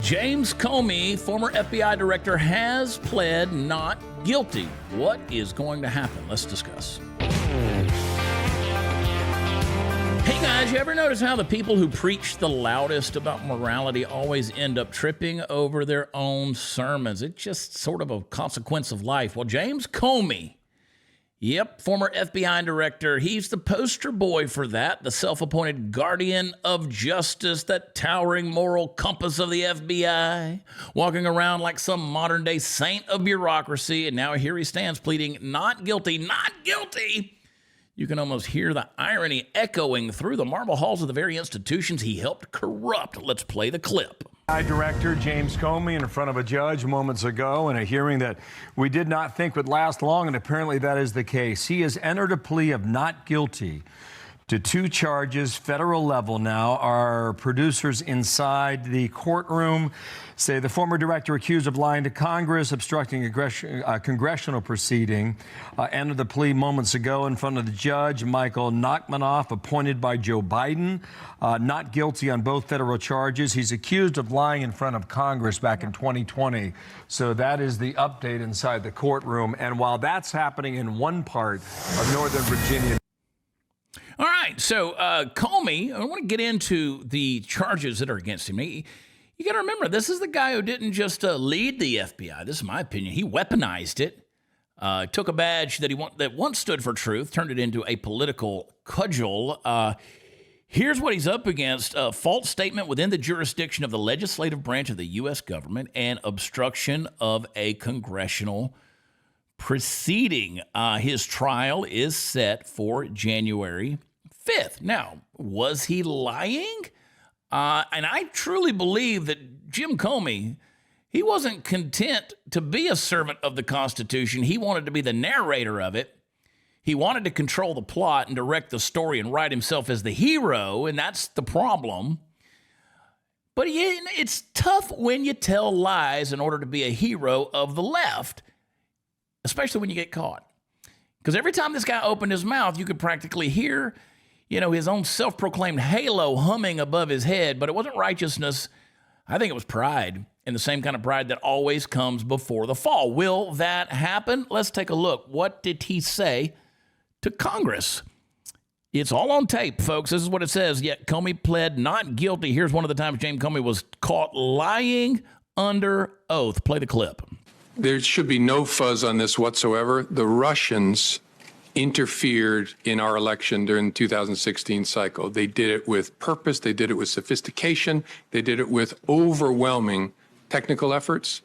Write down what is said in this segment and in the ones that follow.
James Comey, former FBI director, has pled not guilty. What is going to happen? Let's discuss. Hey guys, you ever notice how the people who preach the loudest about morality always end up tripping over their own sermons? It's just sort of a consequence of life. Well, James Comey, former FBI director, he's the poster boy for that, the self-appointed guardian of justice, that towering moral compass of the FBI, walking around like some modern-day saint of bureaucracy, and now here he stands pleading not guilty, not guilty. You can almost hear the irony echoing through the marble halls of the very institutions he helped corrupt. Let's play the clip. Director James Comey in front of a judge moments ago in a hearing that we did not think would last long, and apparently that is the case. He has entered a plea of not guilty to 2 charges, federal level now. Our producers inside the courtroom say the former director accused of lying to Congress, obstructing a congressional proceeding, entered the plea moments ago in front of the judge, Michael Nachmanoff, appointed by Joe Biden, not guilty on both federal charges. He's accused of lying in front of Congress back in 2020. So that is the update inside the courtroom. And while that's happening in one part of Northern Virginia. All right, so Comey, I want to get into the charges that are against him. You got to remember, this is the guy who didn't just lead the FBI. This is my opinion. He weaponized it, took a badge that once stood for truth, turned it into a political cudgel. Here's what he's up against: a false statement within the jurisdiction of the legislative branch of the U.S. government and obstruction of a congressional proceeding. His trial is set for January 5th. Now, was he lying? And I truly believe that Jim Comey, he wasn't content to be a servant of the Constitution. He wanted to be the narrator of it. He wanted to control the plot and direct the story and write himself as the hero, and that's the problem. But it's tough when you tell lies in order to be a hero of the left, especially when you get caught. Because every time this guy opened his mouth, you could practically hear, his own self-proclaimed halo humming above his head, but it wasn't righteousness. I think it was pride, and the same kind of pride that always comes before the fall. Will that happen? Let's take a look. What did he say to Congress? It's all on tape, folks. This is what it says. Yet Comey pled not guilty. Here's one of the times James Comey was caught lying under oath. Play the clip. There should be no fuzz on this whatsoever. The Russians interfered in our election during the 2016 cycle. They did it with purpose. They did it with sophistication. They did it with overwhelming technical efforts.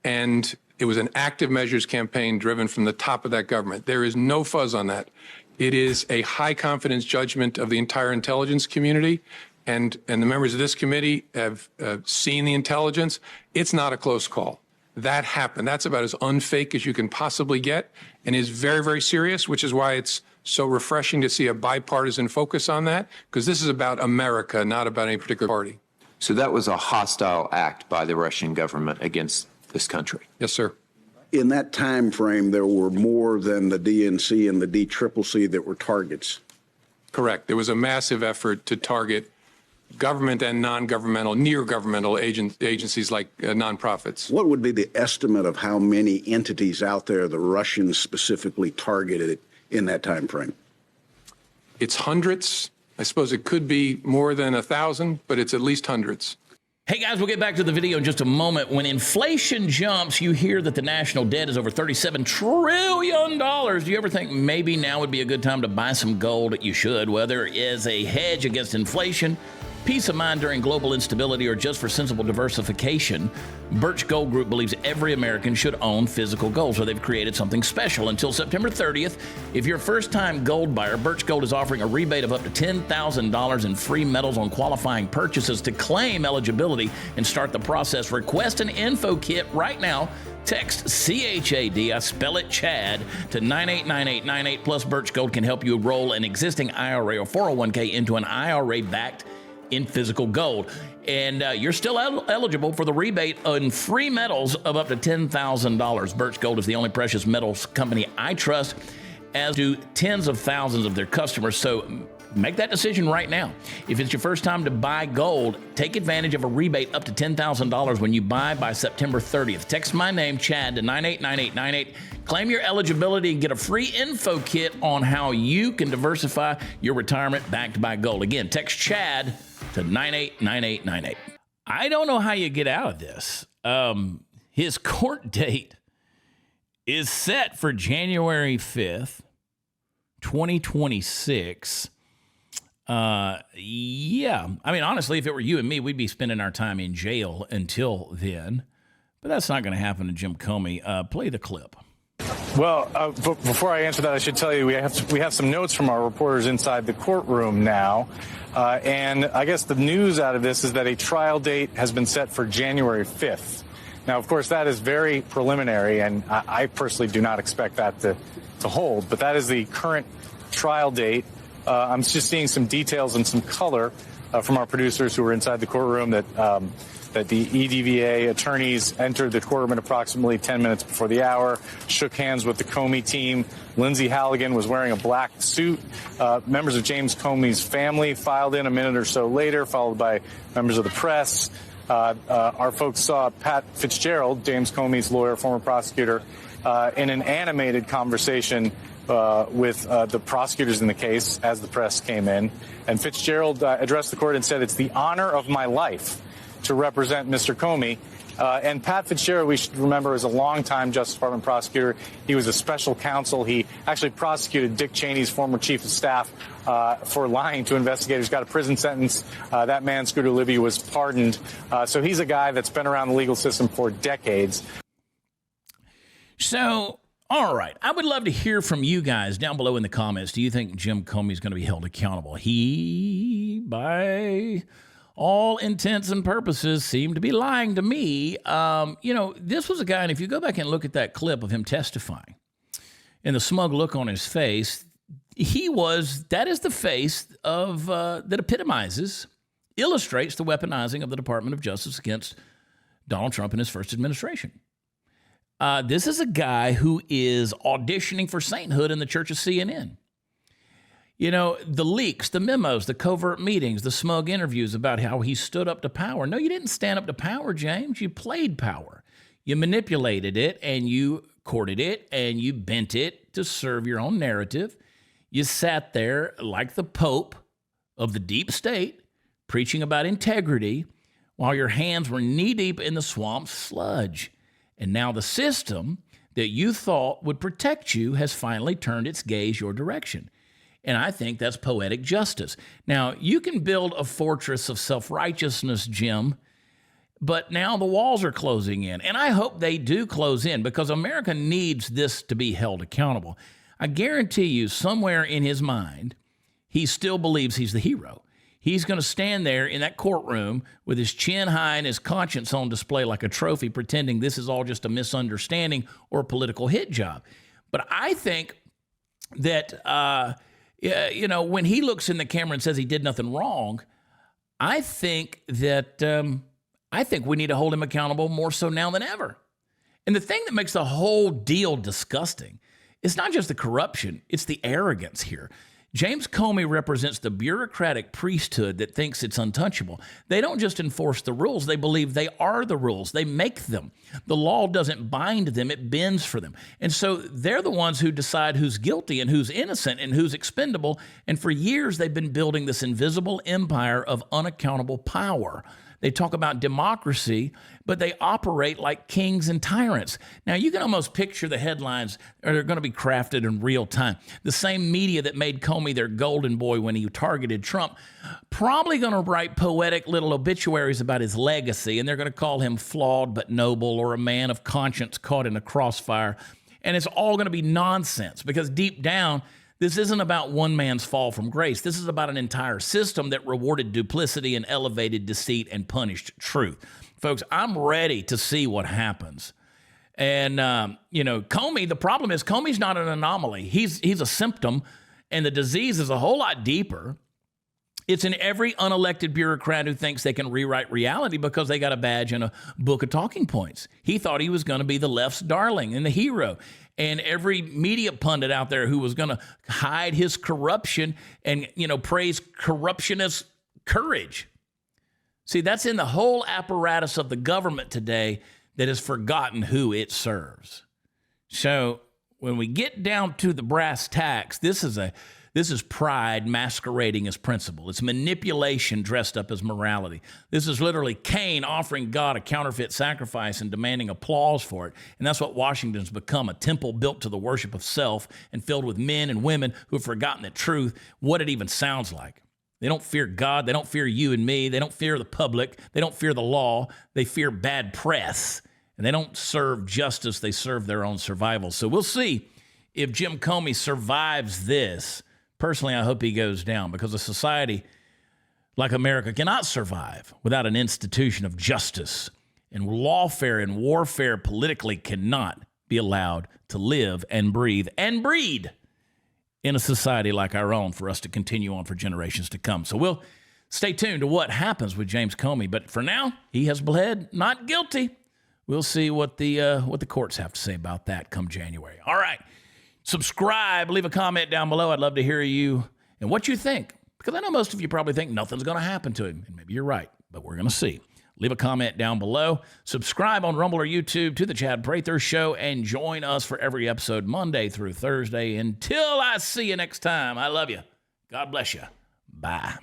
And it was an active measures campaign driven from the top of that government. There is no fuzz on that. It is a high confidence judgment of the entire intelligence community. And the members of this committee have seen the intelligence. It's not a close call. That happened. That's about as unfake as you can possibly get, and is very, very serious, which is why it's so refreshing to see a bipartisan focus on that, because this is about America, not about any particular party. So that was a hostile act by the Russian government against this country? Yes, sir. In that time frame, there were more than the DNC and the DCCC that were targets. Correct. There was a massive effort to target government and non-governmental, near-governmental agencies like nonprofits. What would be the estimate of how many entities out there the Russians specifically targeted in that time frame? It's hundreds. I suppose it could be more than 1,000, but it's at least hundreds. Hey guys, we'll get back to the video in just a moment. When inflation jumps, you hear that the national debt is over $37 trillion. Do you ever think maybe now would be a good time to buy some gold? You should, whether it is a hedge against inflation, peace of mind during global instability, or just for sensible diversification. Birch Gold Group believes every American should own physical gold, so they've created something special. Until September 30th, if you're a first-time gold buyer, Birch Gold is offering a rebate of up to $10,000 in free metals on qualifying purchases. To claim eligibility and start the process, request an info kit right now. Text CHAD, I spell it Chad, to 989898. Plus, Birch Gold can help you roll an existing IRA or 401k into an IRA backed in physical gold. And you're still eligible for the rebate on free metals of up to $10,000. Birch Gold is the only precious metals company I trust, as do tens of thousands of their customers. So Make that decision right now. If it's your first time to buy gold, take advantage of a rebate up to $10,000 when you buy by September 30th. Text my name, Chad, to 989898. Claim your eligibility and get a free info kit on how you can diversify your retirement backed by gold. Again, text Chad to 989898. I don't know how you get out of this. His court date is set for January 5th, 2026. Yeah. I mean, honestly, if it were you and me, we'd be spending our time in jail until then. But that's not going to happen to Jim Comey. Play the clip. Well, before I answer that, I should tell you we have some notes from our reporters inside the courtroom now. And I guess the news out of this is that a trial date has been set for January 5th. Now, of course, that is very preliminary, and I personally do not expect that to hold. But that is the current trial date. I'm just seeing some details and some color from our producers who were inside the courtroom that the EDVA attorneys entered the courtroom at approximately 10 minutes before the hour, shook hands with the Comey team. Lindsay Halligan was wearing a black suit. Members of James Comey's family filed in a minute or so later, followed by members of the press. Our folks saw Pat Fitzgerald, James Comey's lawyer, former prosecutor, in an animated conversation with the prosecutors in the case as the press came in. And Fitzgerald addressed the court and said, "It's the honor of my life to represent Mr. Comey." And Pat Fitzgerald, we should remember, is a longtime Justice Department prosecutor. He was a special counsel. He actually prosecuted Dick Cheney's former chief of staff for lying to investigators, got a prison sentence. That man, Scooter Libby, was pardoned. So he's a guy that's been around the legal system for decades. So, all right. I would love to hear from you guys down below in the comments. Do you think Jim Comey is going to be held accountable? He, by all intents and purposes, seemed to be lying to me. This was a guy, and if you go back and look at that clip of him testifying and the smug look on his face, that is the face of, that illustrates the weaponizing of the Department of Justice against Donald Trump and his first administration. This is a guy who is auditioning for sainthood in the Church of CNN. You know, the leaks, the memos, the covert meetings, the smug interviews about how he stood up to power. No, you didn't stand up to power, James. You played power. You manipulated it, and you courted it, and you bent it to serve your own narrative. You sat there like the Pope of the deep state, preaching about integrity, while your hands were knee-deep in the swamp's sludge. And now the system that you thought would protect you has finally turned its gaze your direction. And I think that's poetic justice. Now, you can build a fortress of self-righteousness, Jim, but now the walls are closing in. And I hope they do close in, because America needs this to be held accountable. I guarantee you, somewhere in his mind, he still believes he's the hero. He's going to stand there in that courtroom with his chin high and his conscience on display like a trophy, pretending this is all just a misunderstanding or a political hit job. But I think that, when he looks in the camera and says he did nothing wrong, I think we need to hold him accountable more so now than ever. And the thing that makes the whole deal disgusting is not just the corruption, it's the arrogance here. James Comey represents the bureaucratic priesthood that thinks it's untouchable. They don't just enforce the rules. They believe they are the rules. They make them. The law doesn't bind them. It bends for them. And so they're the ones who decide who's guilty and who's innocent and who's expendable. And for years, they've been building this invisible empire of unaccountable power. They talk about democracy, but they operate like kings and tyrants. Now, you can almost picture the headlines are going to be crafted in real time. The same media that made Comey their golden boy when he targeted Trump, probably going to write poetic little obituaries about his legacy, and they're going to call him flawed but noble, or a man of conscience caught in a crossfire. And it's all going to be nonsense, because deep down, this isn't about one man's fall from grace. This is about an entire system that rewarded duplicity and elevated deceit and punished truth. Folks, I'm ready to see what happens. And, Comey, the problem is Comey's not an anomaly. He's a symptom, and the disease is a whole lot deeper. It's in every unelected bureaucrat who thinks they can rewrite reality because they got a badge and a book of talking points. He thought he was going to be the left's darling and the hero. And every media pundit out there who was going to hide his corruption and, praise corruptionist courage. See, that's in the whole apparatus of the government today that has forgotten who it serves. So when we get down to the brass tacks, this is pride masquerading as principle. It's manipulation dressed up as morality. This is literally Cain offering God a counterfeit sacrifice and demanding applause for it. And that's what Washington's become, a temple built to the worship of self and filled with men and women who have forgotten the truth, what it even sounds like. They don't fear God. They don't fear you and me. They don't fear the public. They don't fear the law. They fear bad press. And they don't serve justice. They serve their own survival. So we'll see if Jim Comey survives this. Personally, I hope he goes down because a society like America cannot survive without an institution of justice. And lawfare and warfare politically cannot be allowed to live and breathe and breed in a society like our own for us to continue on for generations to come. So we'll stay tuned to what happens with James Comey. But for now, he has pled not guilty. We'll see what the courts have to say about that come January. All right. Subscribe, leave a comment down below. I'd love to hear you and what you think, because I know most of you probably think nothing's going to happen to him. And maybe you're right, but we're going to see. Leave a comment down below. Subscribe on Rumble or YouTube to The Chad Prather Show and join us for every episode Monday through Thursday. Until I see you next time, I love you. God bless you. Bye.